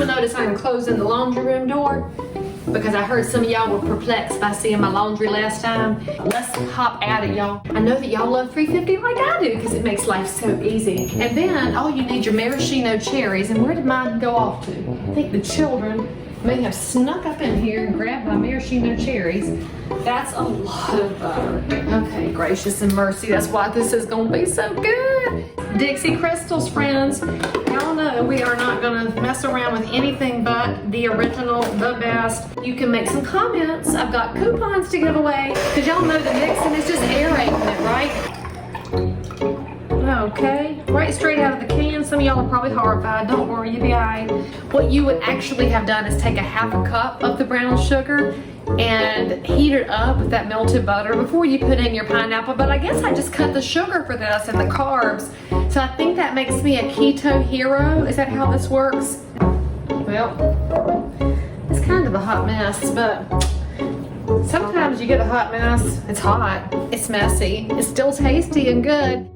you'll notice I'm closing the laundry room door because I heard some of y'all were perplexed by seeing my laundry last time. Let's hop at it, y'all. I know that y'all love 350 like I do because it makes life so easy. And then all you need your maraschino cherries. And where did mine go off to? I think the children may have snuck up in here and grabbed my maraschino cherries. That's a lot of butter. Okay, gracious and mercy. That's why this is gonna be so good. Dixie Crystals, friends. Y'all know we are not gonna mess around with anything but the original, the best. You can make some comments. I've got coupons to give away because y'all know the mixing is just aerating it, right? Okay, right straight out of the can. Some of y'all are probably horrified. Don't worry, you'll be all right. What you would actually have done is take a half a cup of the brown sugar and heat it up with that melted butter before you put in your pineapple. But I guess I just cut the sugar for this and the carbs. So I think that makes me a keto hero. Is that how this works? Well, it's kind of a hot mess, but sometimes you get a hot mess. It's hot, it's messy, it's still tasty and good.